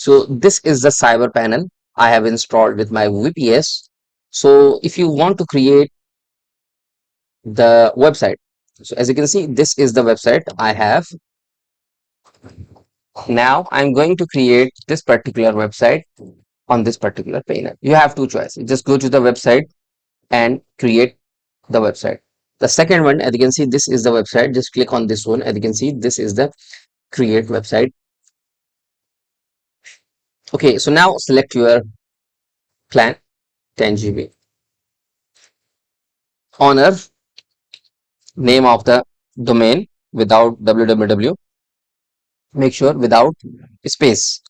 So this is the CyberPanel I have installed with my VPS. So if you want to create the website, so as you can see, this is the website I have. Now I'm going to create this particular website on this particular panel. You have two choices. Just go to the website and create the website. The second one, as you can see, this is the website. Just click on this one. As you can see, this is the create website. Okay, so now select your plan, 10 GB. Honor name of the domain without www. Make sure without space.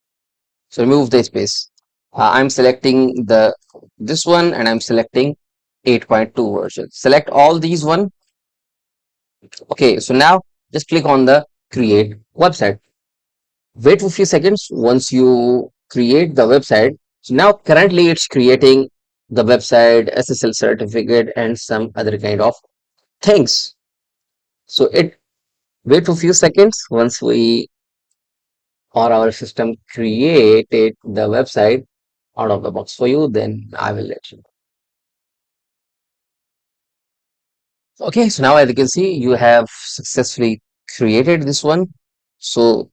So remove the space. I'm selecting the this one and I'm selecting 8.2 version. Select all these one. Okay, so now just click on the create website. Wait for a few seconds. Once you create the website, so now currently it's creating the website, SSL certificate, and some other kind of things. So it wait for a few seconds. Once we or our system created the website out of the box for you, then I will let you know. Okay, so now as you can see, you have successfully created this one. So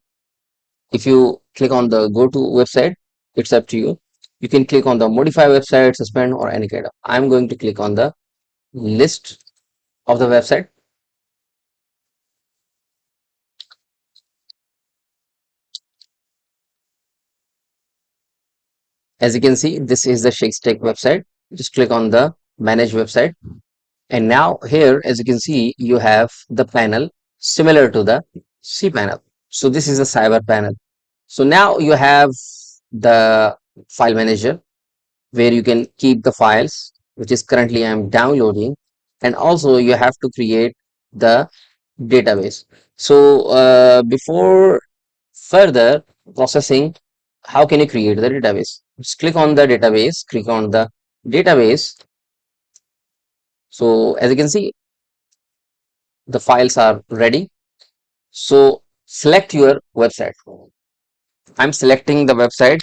if you click on the go to website, it's up to you. You can click on the modify website, suspend, or any kind of. I'm going to click on the list of the website. As you can see, this is the Shakespeare website. Just click on the manage website. And now here, as you can see, you have the panel similar to the cPanel. So this is the cyber panel. So now you have the file manager where you can keep the files, which is currently I'm downloading. And also you have to create the database. So before further processing, how can you create the database? Just click on the database, click on the database. So as you can see, the files are ready. So select your website. I'm selecting the website,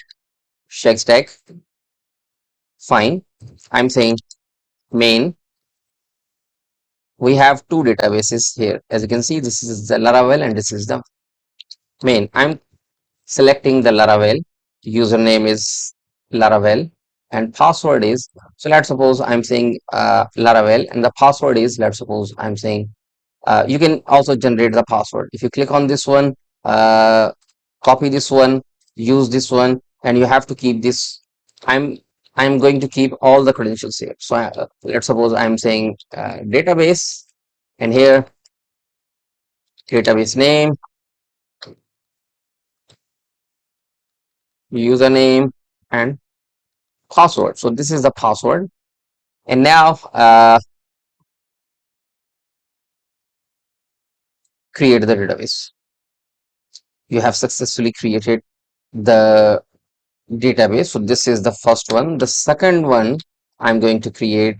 Shakestack. Fine. I'm saying main. We have two databases here. As you can see, this is the Laravel and this is the main. I'm selecting the Laravel. Username is Laravel and password is, so let's suppose I'm saying Laravel and the password is, let's suppose I'm saying, you can also generate the password. If you click on this one, uh, copy this one, use this one, and you have to keep this. I'm going to keep all the credentials here. So let's suppose I'm saying database, and here database name, username, and password. So this is the password. And now create the database. You have successfully created the database. So this is the first one. The second one I'm going to create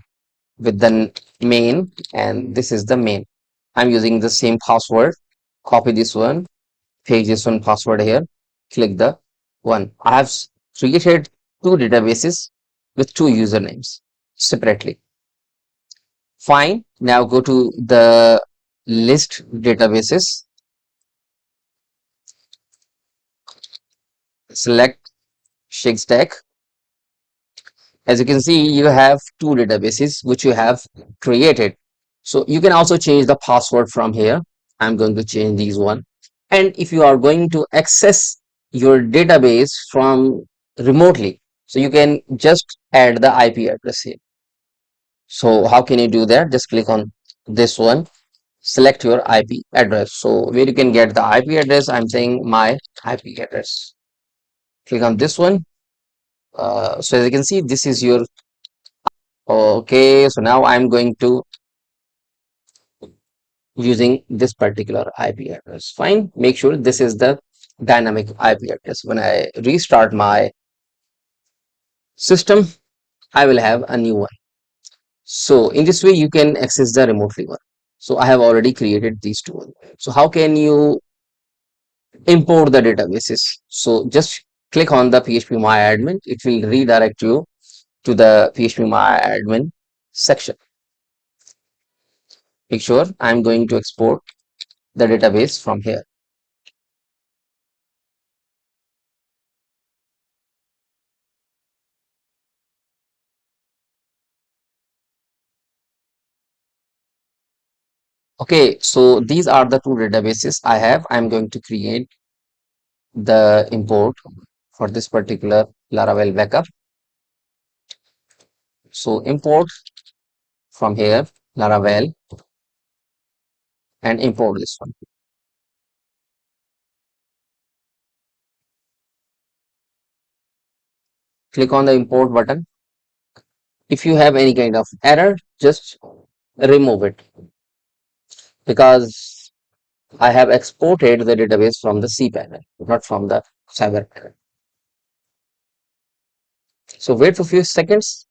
with the main, and this is the main. I'm using the same password. Copy this one, paste this one password here, click the one. I have created two databases with two usernames separately. Fine. Now go to the list databases, select Shakestack. As you can see, you have two databases which you have created. So you can also change the password from here. I'm going to change these one. And if you are going to access your database from remotely, so you can just add the IP address here. So how can you do that? Just click on this one, select your IP address. So where you can get the IP address, I'm saying my IP address. Click on this one. So as you can see, this is your, okay, so now I'm going to using this particular IP address. Fine. Make sure this is the dynamic IP address. When I restart my system, I will have a new one. So in this way, you can access the remotely one. So I have already created these two. So how can you import the databases? So just Click on the phpMyAdmin. It will redirect you to the phpMyAdmin section. Make sure I'm going to export the database from here. Okay, so these are the two databases I have. I'm going to create the import for this particular Laravel backup. So import from here Laravel and import this one. Click on the import button. If you have any kind of error, just remove it, because I have exported the database from the cPanel, not from the CyberPanel. So wait for a few seconds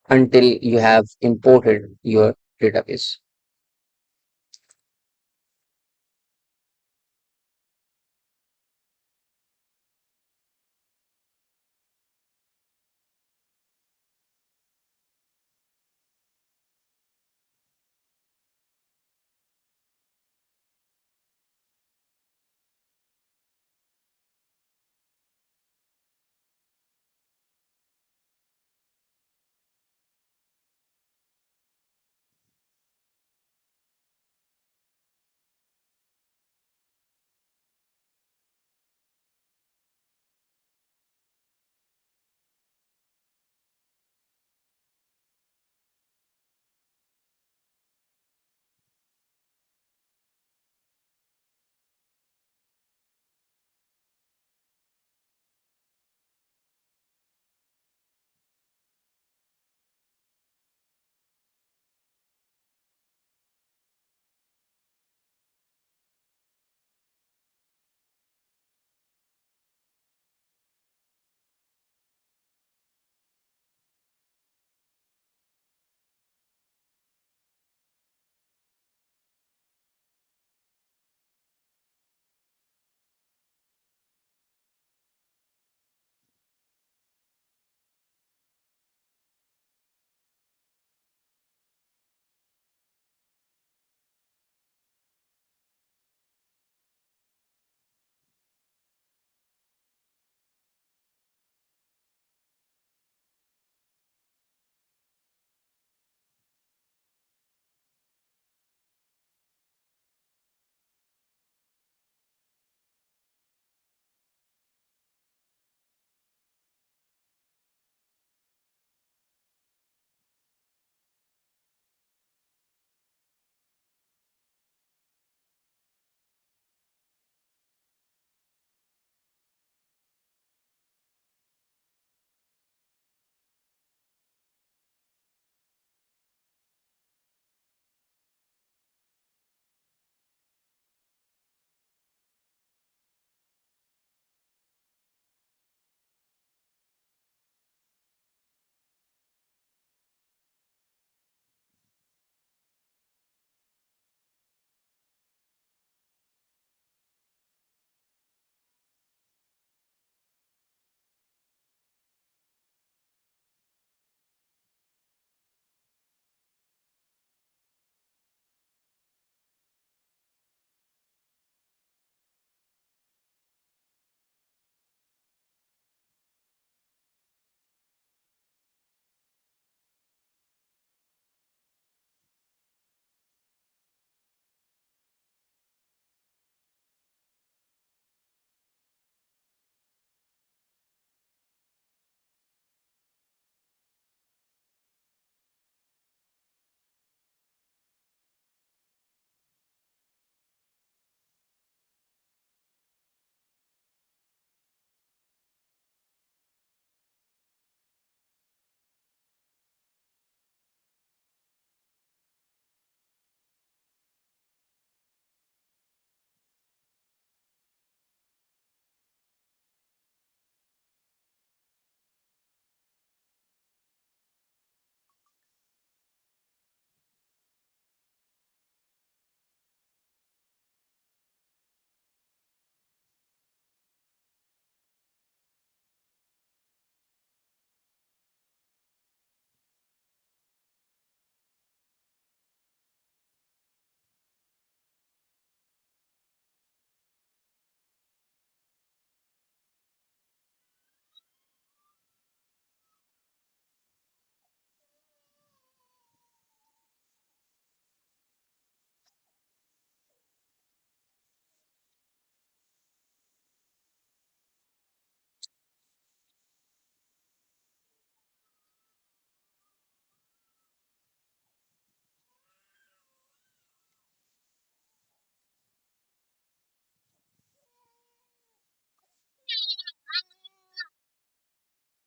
until you have imported your database.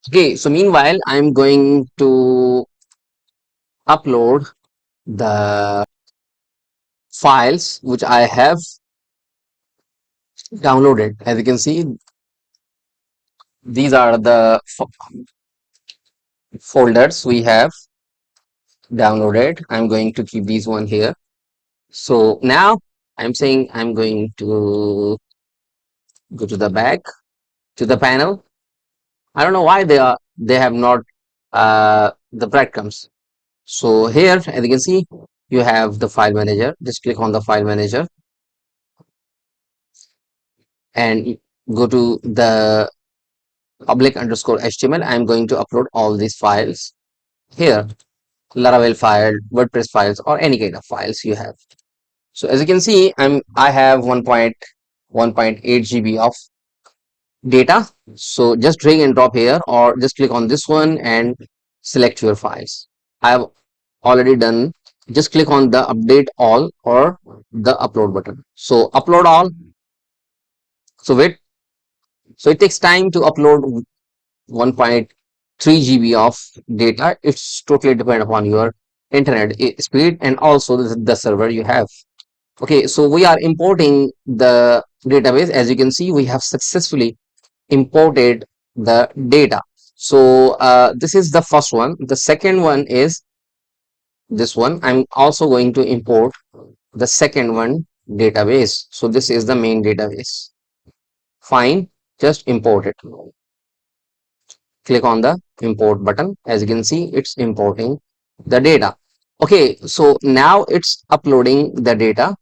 Okay, so meanwhile, I'm going to upload the files which I have downloaded. As you can see, these are the folders we have downloaded. I'm going to keep these one here. So now I'm saying I'm going to go to the back to the panel. I don't know why they have not the breadcrumbs. So here, as you can see, you have the file manager. Just click on the file manager and go to the public underscore HTML. I'm going to upload all these files here. Laravel file, WordPress files, or any kind of files you have. So as you can see, I have 1.1.8 GB of data. So just drag and drop here, or just click on this one and select your files. I have already done. Just click on the update all or the upload button. So upload all. So wait. So it takes time to upload 1.3 GB of data. It's totally dependent upon your internet speed and also the server you have. Okay, so we are importing the database. As you can see, we have successfully imported the data. So this is the first one. The second one is this one. I'm also going to import the second one database. So this is the main database. Fine, just import it. Click on the import button. As you can see, it's importing the data. Okay, so now it's uploading the data.